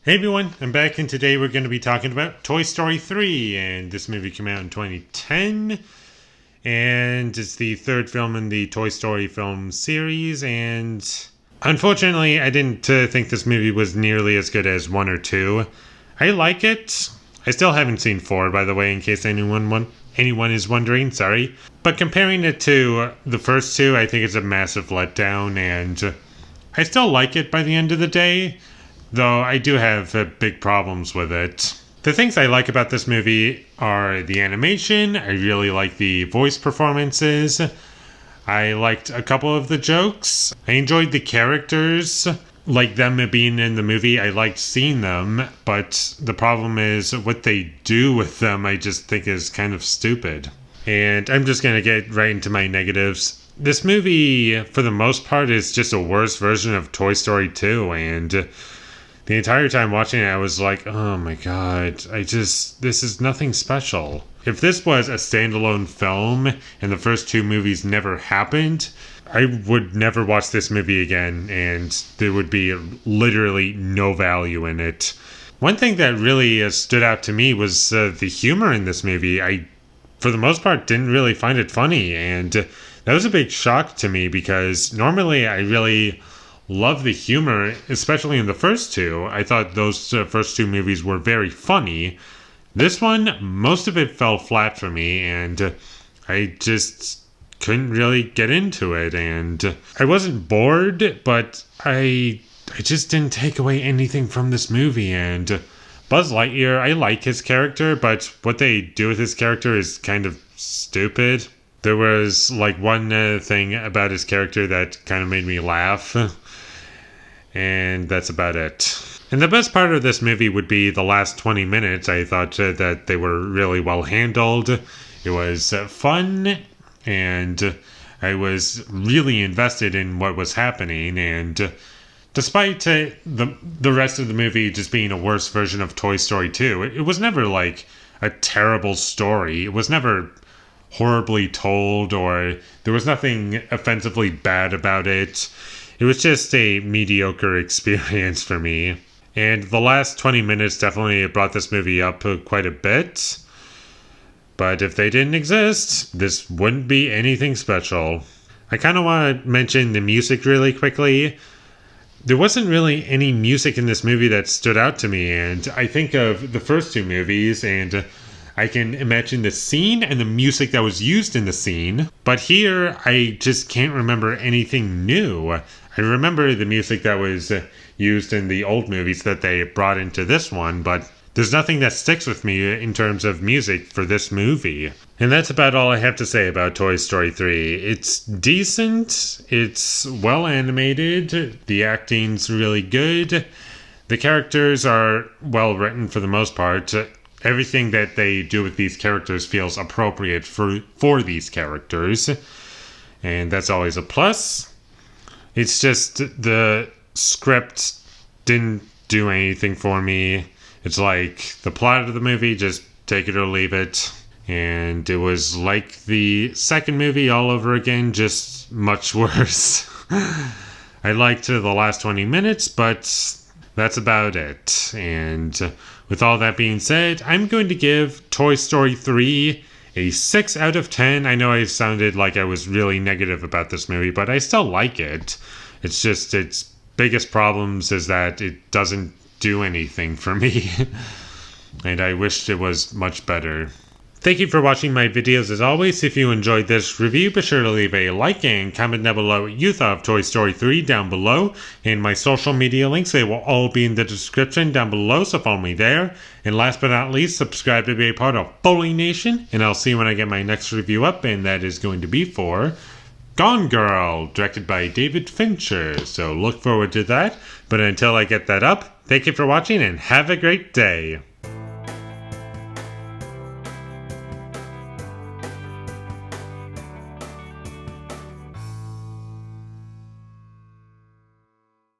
Hey everyone, I'm back and today we're going to be talking about Toy Story 3, and this movie came out in 2010 and it's the third film in the Toy Story film series, and unfortunately I didn't think this movie was nearly as good as 1 or 2. I like it. I still haven't seen 4, by the way, in case anyone is wondering, sorry. But comparing it to the first two, I think it's a massive letdown, and I still like it by the end of the day, though I do have big problems with it. The things I like about this movie are the animation. I really like the voice performances. I liked a couple of the jokes. I enjoyed the characters, like them being in the movie. I liked seeing them, but the problem is what they do with them I just think is kind of stupid. And I'm just going to get right into my negatives. This movie, for the most part, is just a worse version of Toy Story 2, and the entire time watching it, I was like, oh my god, this is nothing special. If this was a standalone film and the first two movies never happened, I would never watch this movie again, and there would be literally no value in it. One thing that really stood out to me was the humor in this movie. I, for the most part, didn't really find it funny, and that was a big shock to me because normally I really love the humor, especially in the first two. I thought those first two movies were very funny. This one, most of it fell flat for me, and I just couldn't really get into it. And I wasn't bored, but I just didn't take away anything from this movie. And Buzz Lightyear, I like his character, but what they do with his character is kind of stupid. There was like one thing about his character that kind of made me laugh. And that's about it. And the best part of this movie would be the last 20 minutes. I thought that they were really well handled. It was fun, and I was really invested in what was happening. And despite the rest of the movie just being a worse version of Toy Story 2, it was never like a terrible story. It was never horribly told, or there was nothing offensively bad about it. It was just a mediocre experience for me. And the last 20 minutes definitely brought this movie up quite a bit. But if they didn't exist, this wouldn't be anything special. I kind of want to mention the music really quickly. There wasn't really any music in this movie that stood out to me. And I think of the first two movies, and I can imagine the scene and the music that was used in the scene. But here, I just can't remember anything new. I remember the music that was used in the old movies that they brought into this one, but there's nothing that sticks with me in terms of music for this movie. And that's about all I have to say about Toy Story 3. It's decent, it's well animated, the acting's really good, the characters are well written for the most part. Everything that they do with these characters feels appropriate for these characters, and that's always a plus. It's just the script didn't do anything for me. It's like the plot of the movie, just take it or leave it. And it was like the second movie all over again, just much worse. I liked the last 20 minutes, but that's about it. And with all that being said, I'm going to give Toy Story 3 a 6 out of 10. I know I sounded like I was really negative about this movie, but I still like it. It's just its biggest problems is that it doesn't do anything for me. And I wished it was much better. Thank you for watching my videos as always. If you enjoyed this review, be sure to leave a like and comment down below what you thought of Toy Story 3 down below. And my social media links, they will all be in the description down below, so follow me there. And last but not least, subscribe to be a part of Foley Nation. And I'll see you when I get my next review up, and that is going to be for Gone Girl, directed by David Fincher. So look forward to that. But until I get that up, thank you for watching and have a great day.